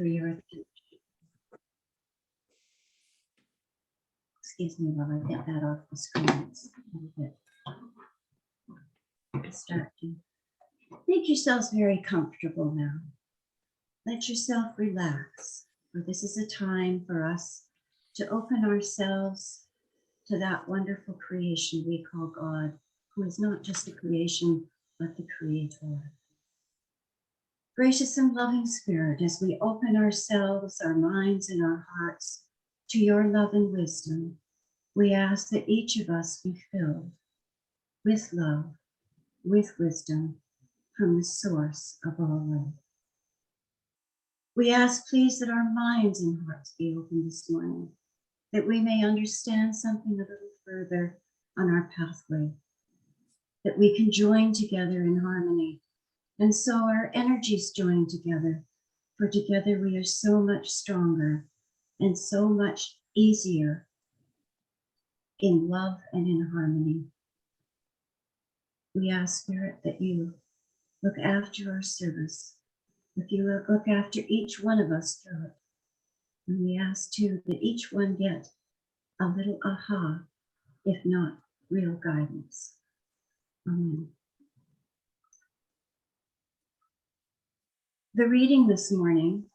for your attention. Excuse me while I get that off the screen. It's a little bit distracting. Make yourselves very comfortable now. Let yourself relax, for this is a time for us to open ourselves to that wonderful creation we call God, who is not just a creation, but the Creator. Gracious and loving Spirit, as we open ourselves, our minds, and our hearts to your love and wisdom, we ask that each of us be filled with love, with wisdom, from the source of all love. We ask, please, that our minds and hearts be open this morning, that we may understand something a little further on our pathway, that we can join together in harmony, and so our energies join together, for together we are so much stronger and so much easier in love and in harmony. We ask, Spirit, that you look after our service, that you look after each one of us through it. And we ask too that each one get a little aha, if not real guidance. Amen. The reading this morning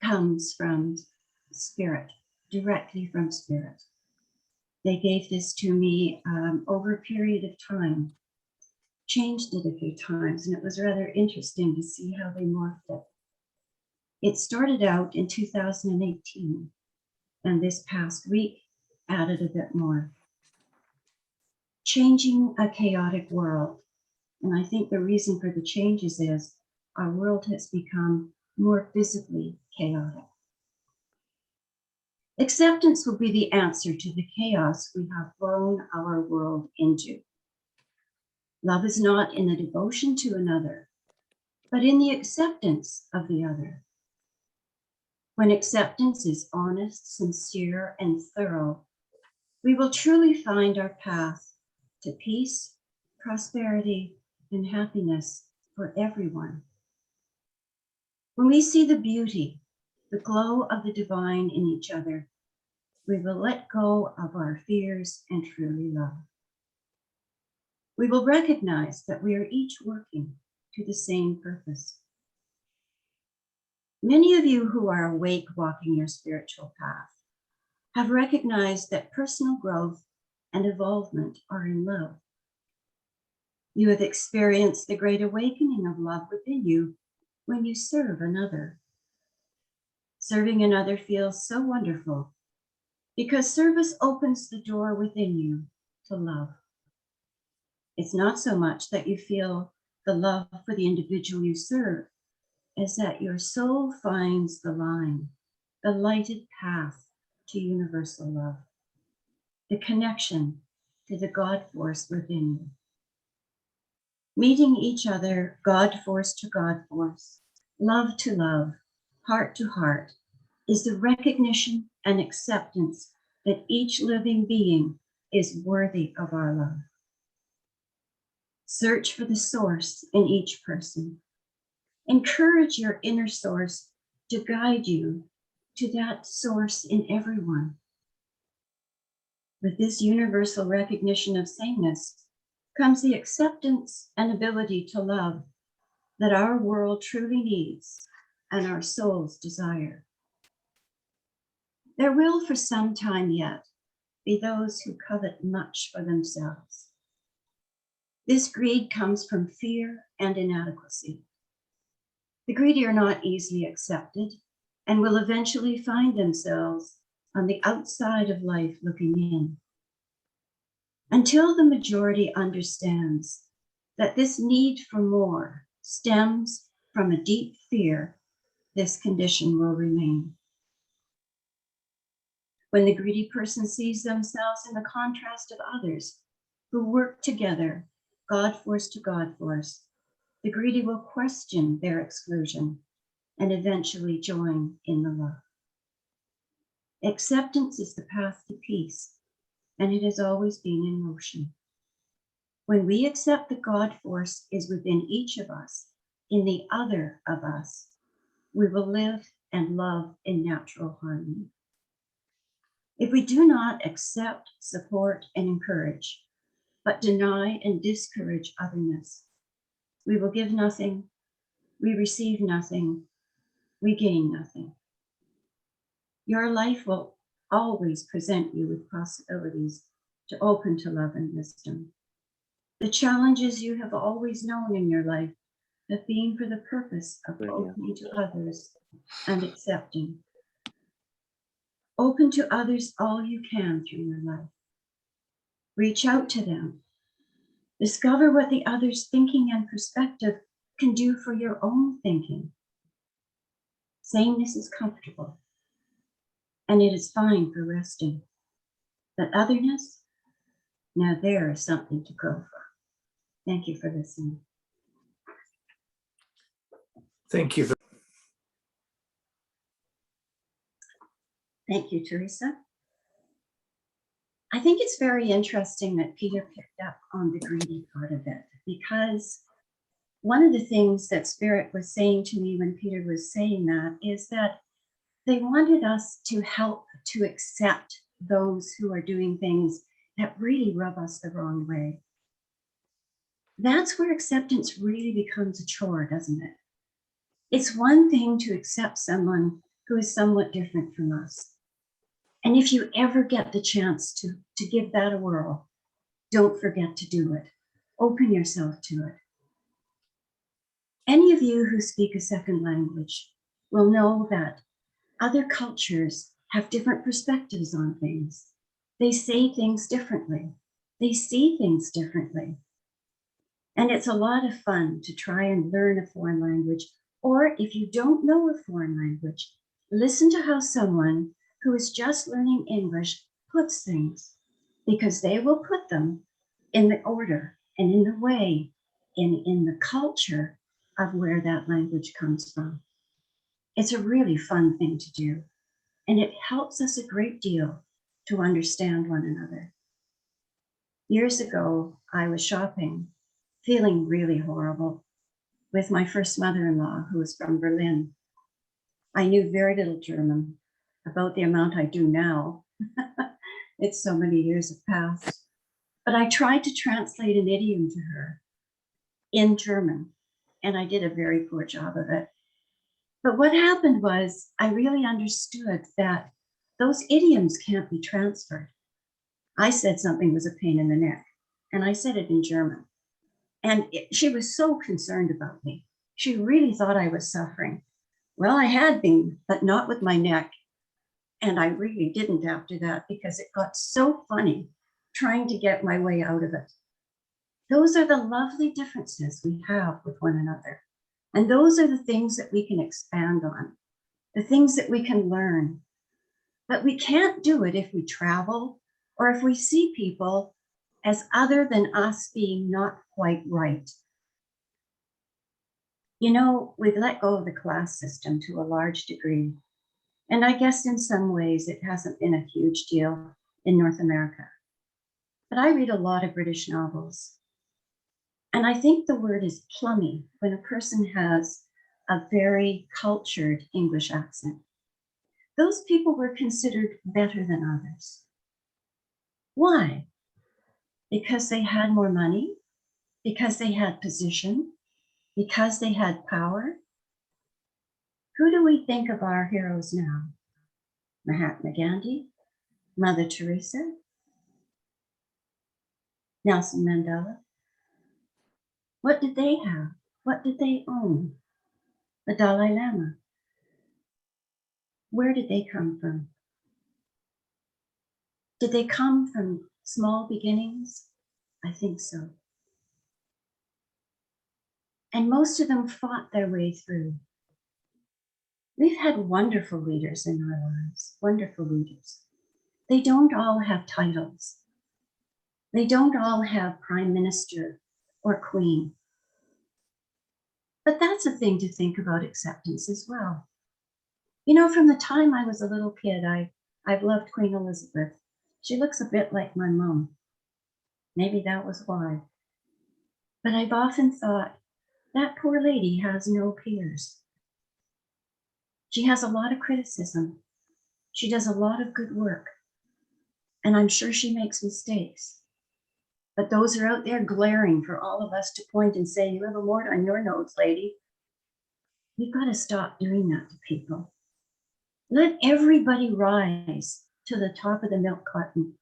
comes from Spirit, directly from Spirit. They gave this to me over a period of time, changed it a few times, and it was rather interesting to see how they morphed it. It started out in 2018, and this past week added a bit more. Changing a chaotic world. And I think the reason for the changes is our world has become more visibly chaotic. Acceptance will be the answer to the chaos we have thrown our world into. Love is not in the devotion to another, but in the acceptance of the other. When acceptance is honest, sincere, and thorough, we will truly find our path to peace, prosperity, and happiness for everyone. When we see the beauty, the glow of the divine in each other, we will let go of our fears and truly love. We will recognize that we are each working to the same purpose. Many of you who are awake walking your spiritual path have recognized that personal growth and evolvement are in love. You have experienced the great awakening of love within you when you serve another. Serving another feels so wonderful because service opens the door within you to love. It's not so much that you feel the love for the individual you serve, as that your soul finds the line, the lighted path to universal love, the connection to the God force within you. Meeting each other, God force to God force, love to love, heart to heart, is the recognition and acceptance that each living being is worthy of our love. Search for the source in each person. Encourage your inner source to guide you to that source in everyone. With this universal recognition of sameness comes the acceptance and ability to love that our world truly needs and our souls desire. There will, for some time yet, be those who covet much for themselves. This greed comes from fear and inadequacy. The greedy are not easily accepted and will eventually find themselves on the outside of life looking in. Until the majority understands that this need for more stems from a deep fear, this condition will remain. When the greedy person sees themselves in the contrast of others who work together, God force to God force, the greedy will question their exclusion and eventually join in the love. Acceptance is the path to peace, and it has always been in motion. When we accept that God force is within each of us, in the other of us, we will live and love in natural harmony. If we do not accept, support, and encourage, but deny and discourage otherness, we will give nothing, we receive nothing, we gain nothing. Your life will always present you with possibilities to open to love and wisdom. The challenges you have always known in your life have been for the purpose of opening to others and accepting. Open to others all you can through your life. Reach out to them. Discover what the other's thinking and perspective can do for your own thinking. Sameness is comfortable, and it is fine for resting. But otherness, now there is something to grow for. Thank you for listening. Thank you. Thank you, Teresa. I think it's very interesting that Peter picked up on the greedy part of it, because one of the things that Spirit was saying to me when Peter was saying that is that they wanted us to help to accept those who are doing things that really rub us the wrong way. That's where acceptance really becomes a chore, doesn't it? It's one thing to accept someone who is somewhat different from us. And if you ever get the chance to give that a whirl, don't forget to do it. Open yourself to it. Any of you who speak a second language will know that other cultures have different perspectives on things. They say things differently. They see things differently. And it's a lot of fun to try and learn a foreign language, or if you don't know a foreign language, listen to how someone who is just learning English puts things, because they will put them in the order and in the way, in the culture of where that language comes from. It's a really fun thing to do, and it helps us a great deal to understand one another. Years ago, I was shopping, feeling really horrible, with my first mother-in-law, who was from Berlin. I knew very little German, about the amount I do now. It's so many years have passed. But I tried to translate an idiom to her in German, and I did a very poor job of it. But what happened was I really understood that those idioms can't be transferred. I said something was a pain in the neck, and I said it in German. And she was so concerned about me. She really thought I was suffering. Well, I had been, but not with my neck. And I really didn't after that, because it got so funny trying to get my way out of it. Those are the lovely differences we have with one another. And those are the things that we can expand on, the things that we can learn. But we can't do it if we travel or if we see people as other than us being not quite right. You know, we've let go of the class system to a large degree. And I guess in some ways it hasn't been a huge deal in North America. But I read a lot of British novels. And I think the word is plummy when a person has a very cultured English accent. Those people were considered better than others. Why? Because they had more money? Because they had position? Because they had power? Who do we think of our heroes now? Mahatma Gandhi? Mother Teresa? Nelson Mandela? What did they have? What did they own? The Dalai Lama? Where did they come from? Did they come from small beginnings? I think so. And most of them fought their way through. We've had wonderful leaders in our lives, wonderful leaders. They don't all have titles. They don't all have prime minister or queen. But that's a thing to think about acceptance as well. You know, from the time I was a little kid, I've loved Queen Elizabeth. She looks a bit like my mom. Maybe that was why. But I've often thought, that poor lady has no peers. She has a lot of criticism. She does a lot of good work. And I'm sure she makes mistakes. But those are out there glaring for all of us to point and say, you have a wart on your nose, lady. We've got to stop doing that to people. Let everybody rise to the top of the milk carton.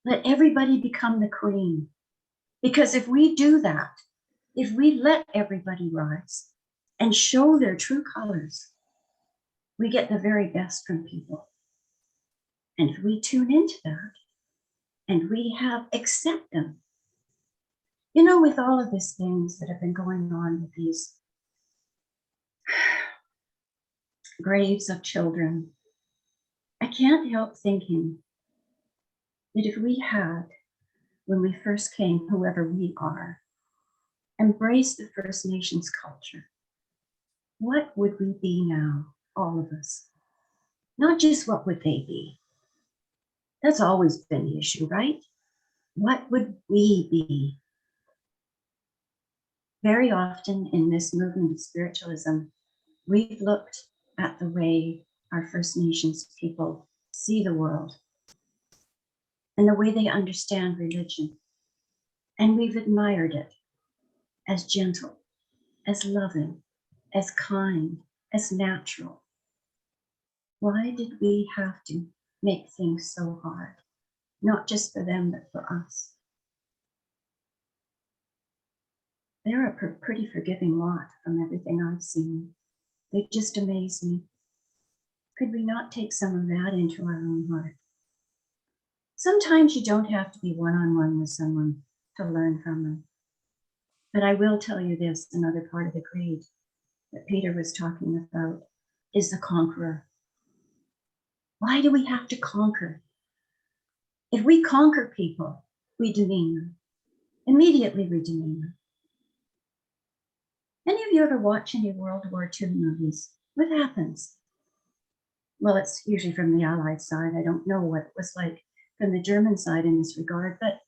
Let everybody become the queen. Because if we do that, if we let everybody rise and show their true colors, we get the very best from people. And if we tune into that and we accept them, you know, with all of these things that have been going on with these graves of children, I can't help thinking that if we had, when we first came, whoever we are, embraced the First Nations culture, what would we be now, all of us? Not just what would they be? That's always been the issue, right? What would we be? Very often in this movement of spiritualism, we've looked at the way our First Nations people see the world and the way they understand religion. And we've admired it as gentle, as loving, as kind, as natural. Why did we have to make things so hard? Not just for them, but for us. They're a pretty forgiving lot from everything I've seen. They just amaze me. Could we not take some of that into our own heart? Sometimes you don't have to be one-on-one with someone to learn from them. But I will tell you this, another part of the creed that Peter was talking about is the conqueror. Why do we have to conquer? If we conquer people, we demean them. Immediately we demean them. Any of you ever watch any World War II movies? What happens? Well, it's usually from the Allied side. I don't know what it was like from the German side in this regard, but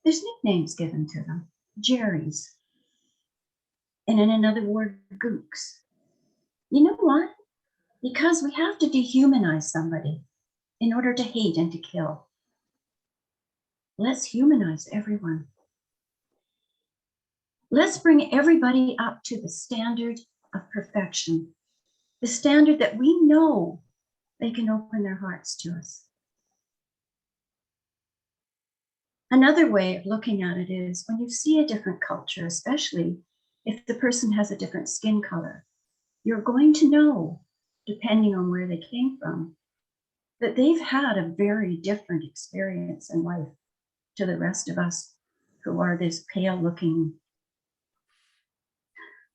there's nicknames given to them. Jerrys. And in another word, gooks. You know what? Because we have to dehumanize somebody in order to hate and to kill. Let's humanize everyone. Let's bring everybody up to the standard of perfection, the standard that we know they can open their hearts to us. Another way of looking at it is when you see a different culture, especially if the person has a different skin color, you're going to know, depending on where they came from, that they've had a very different experience in life to the rest of us who are this pale-looking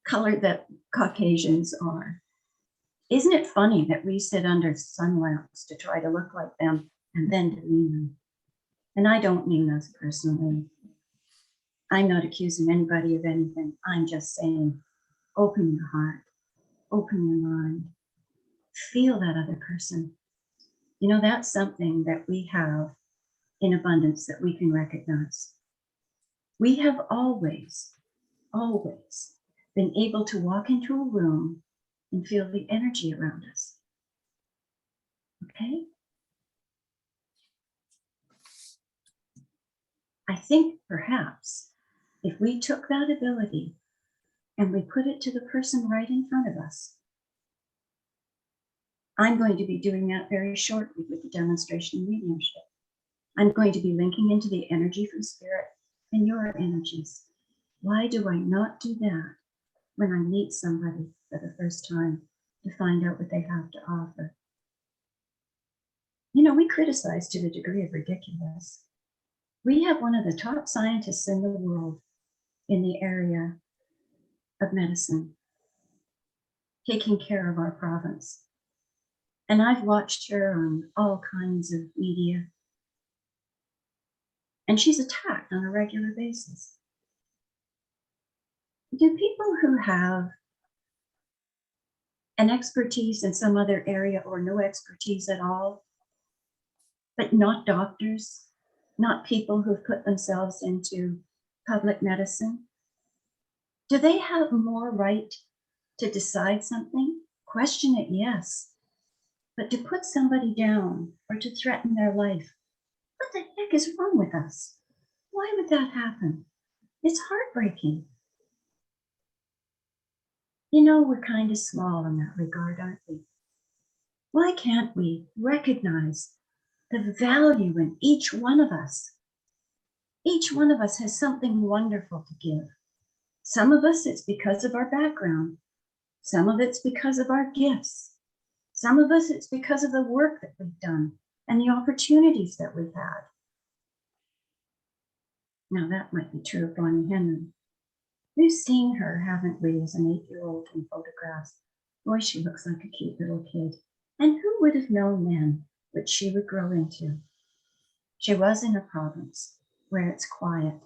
color that Caucasians are. Isn't it funny that we sit under sun lamps to try to look like them and then demean them? And I don't mean us personally. I'm not accusing anybody of anything. I'm just saying, open your heart, open your mind, feel that other person. You know, that's something that we have in abundance that we can recognize. We have always been able to walk into a room and feel the energy around us. Okay? I think perhaps if we took that ability and we put it to the person right in front of us, I'm going to be doing that very shortly with the demonstration of mediumship. I'm going to be linking into the energy from spirit and your energies. Why do I not do that when I meet somebody for the first time to find out what they have to offer? You know, we criticize to the degree of ridiculous. We have one of the top scientists in the world in the area of medicine taking care of our province. And I've watched her on all kinds of media. And she's attacked on a regular basis. Do people who have an expertise in some other area or no expertise at all, but not doctors, not people who've put themselves into public medicine, do they have more right to decide something? Question it, yes. But to put somebody down or to threaten their life, what the heck is wrong with us? Why would that happen? It's heartbreaking. You know, we're kind of small in that regard, aren't we? Why can't we recognize the value in each one of us? Each one of us has something wonderful to give. Some of us, it's because of our background. Some of it's because of our gifts. Some of us, it's because of the work that we've done and the opportunities that we've had. Now, that might be true of Bonnie Henry. We've seen her, haven't we, as an 8-year-old in photographs. Boy, she looks like a cute little kid. And who would have known then what she would grow into? She was in a province where it's quiet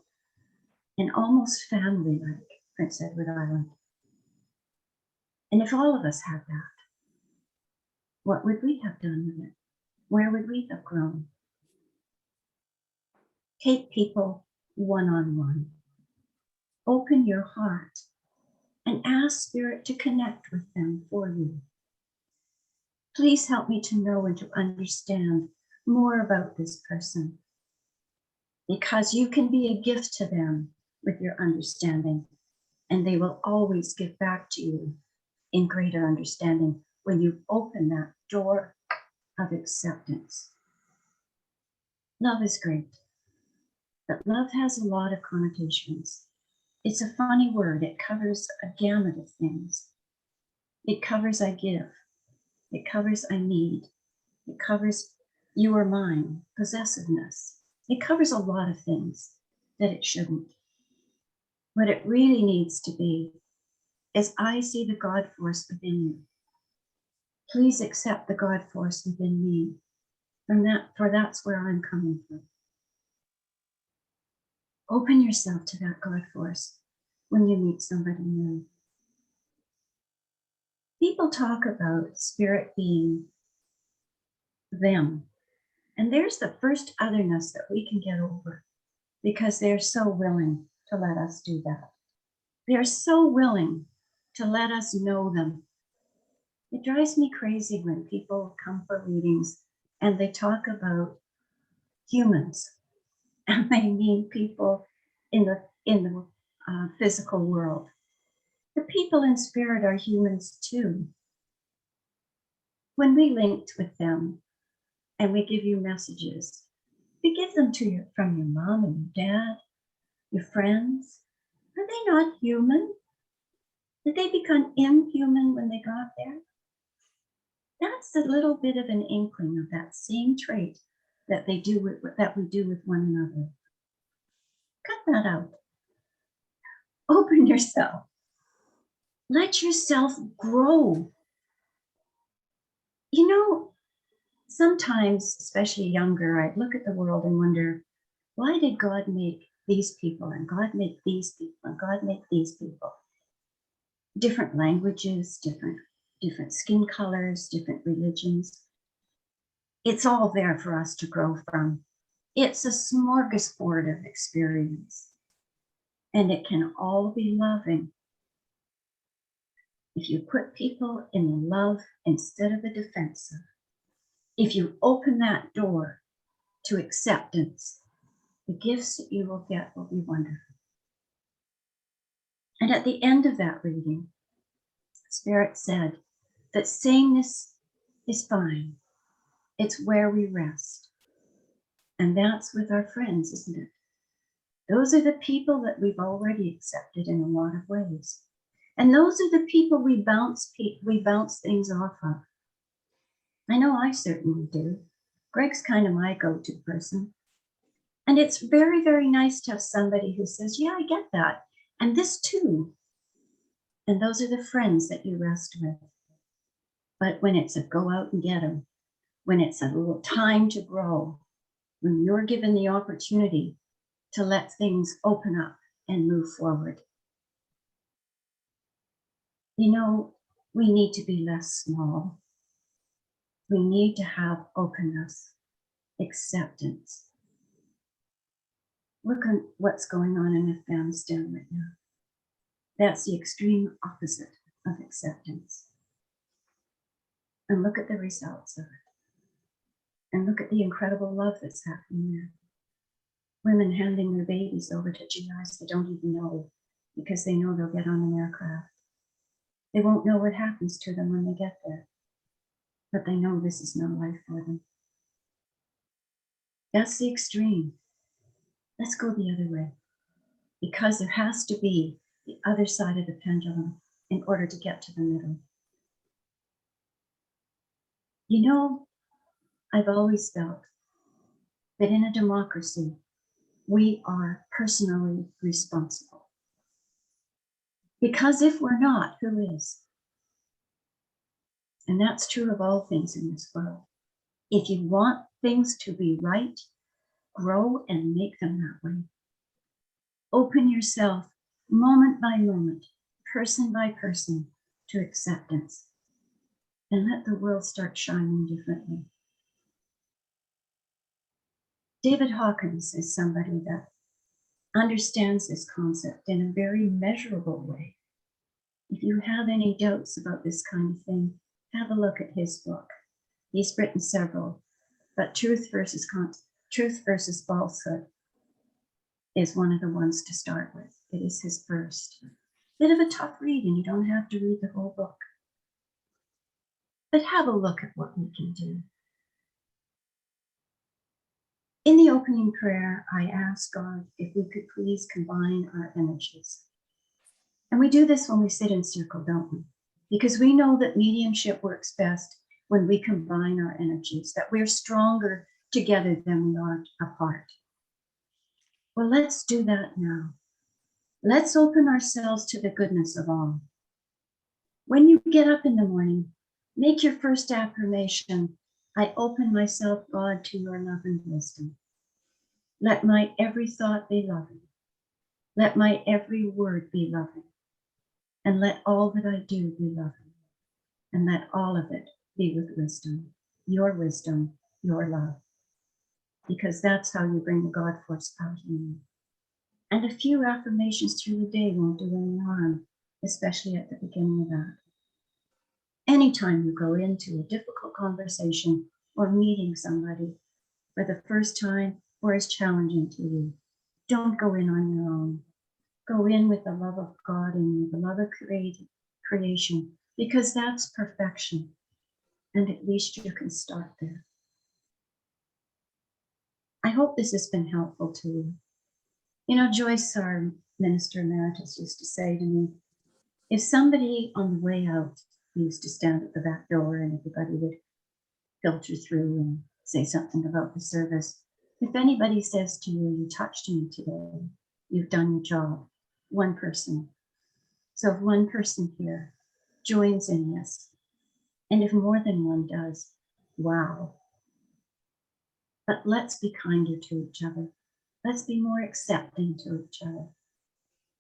and almost family-like, Prince Edward Island. And if all of us had that, what would we have done with it? Where would we have grown? Take people one-on-one. Open your heart and ask Spirit to connect with them for you. Please help me to know and to understand more about this person, because you can be a gift to them with your understanding, and they will always give back to you in greater understanding when you open that door of acceptance. Love is great, but love has a lot of connotations. It's a funny word. It covers a gamut of things. It covers I give. It covers I need. It covers you are mine, possessiveness. It covers a lot of things that it shouldn't. What it really needs to be is I see the God force within you. Please accept the God force within me. For that's where I'm coming from. Open yourself to that God force when you meet somebody new. People talk about spirit being them. And there's the first otherness that we can get over, because they're so willing to let us do that. They're so willing to let us know them. It drives me crazy when people come for readings and they talk about humans, and they mean people in the physical world. The people in spirit are humans too. When we linked with them and we give you messages, we give them to you from your mom and your dad, your friends. Are they not human? Did they become inhuman when they got there? That's a little bit of an inkling of that same trait that we do with one another. Cut that out. Open yourself. Let yourself grow. You know, sometimes, especially younger, I'd look at the world and wonder, why did God make these people, and God make these people, and God make these people? Different languages, different skin colors, different religions. It's all there for us to grow from. It's a smorgasbord of experience, and it can all be loving. If you put people in the love instead of the defensive, if you open that door to acceptance, the gifts that you will get will be wonderful. And at the end of that reading, Spirit said that sameness is fine. It's where we rest. And that's with our friends, isn't it? Those are the people that we've already accepted in a lot of ways. And those are the people we bounce things off of. I know I certainly do. Greg's kind of my go-to person. And it's very, very nice to have somebody who says, yeah, I get that. And this too. And those are the friends that you rest with. But when it's a go out and get them, when it's a little time to grow, when you're given the opportunity to let things open up and move forward. You know, we need to be less small. We need to have openness, acceptance. Look at what's going on in Afghanistan right now. That's the extreme opposite of acceptance. and look at the results of it. And look at the incredible love that's happening there. Women handing their babies over to GIs they don't even know because they know they'll get on an aircraft. They won't know what happens to them when they get there, but they know this is no life for them. That's the extreme. Let's go the other way, because there has to be the other side of the pendulum in order to get to the middle. You know, I've always felt that in a democracy, we are personally responsible. Because if we're not, who is? And that's true of all things in this world. If you want things to be right, grow and make them that way. Open yourself moment by moment, person by person, to acceptance. And let the world start shining differently. David Hawkins is somebody that understands this concept in a very measurable way. If you have any doubts about this kind of thing, have a look at his book. He's written several, but Truth versus Falsehood is one of the ones to start with. It is his first. Bit of a tough read, and you don't have to read the whole book. But have a look at what we can do. In the opening prayer, I asked God if we could please combine our energies. And we do this when we sit in circle, don't we? Because we know that mediumship works best when we combine our energies, that we're stronger together than we are apart. Well, let's do that now. Let's open ourselves to the goodness of all. When you get up in the morning, make your first affirmation, I open myself, God, to your love and wisdom. Let my every thought be loving. Let my every word be loving. And let all that I do be loving. And let all of it be with wisdom, your love. Because that's how you bring the God force out in you. And a few affirmations through the day won't do any harm, especially at the beginning of that. Anytime you go into a difficult conversation or meeting somebody for the first time or is challenging to you, don't go in on your own. Go in with the love of God in you, the love of creation, because that's perfection. And at least you can start there. I hope this has been helpful to you. You know, Joyce, our minister emeritus, used to say to me, if somebody on the way out used to stand at the back door and everybody would filter through and say something about the service, if anybody says to you, you touched me today, you've done your job, one person. So if one person here joins in this, and if more than one does, wow. But let's be kinder to each other. Let's be more accepting to each other.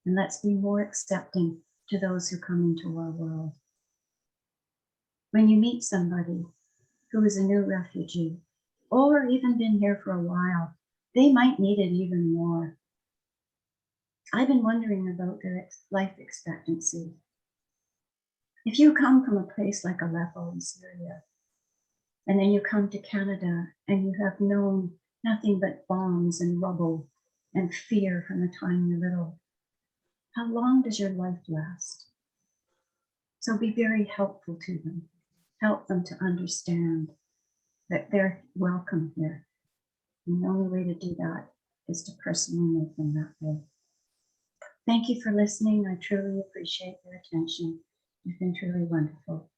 And let's be more accepting to those who come into our world. When you meet somebody who is a new refugee, or even been here for a while, they might need it even more. I've been wondering about their life expectancy. If you come from a place like Aleppo in Syria, and then you come to Canada and you have known nothing but bombs and rubble and fear from the time you're little, how long does your life last? So be very helpful to them. Help them to understand that they're welcome here. And the only way to do that is to personally make them that way. Thank you for listening. I truly appreciate your attention. You've been truly wonderful.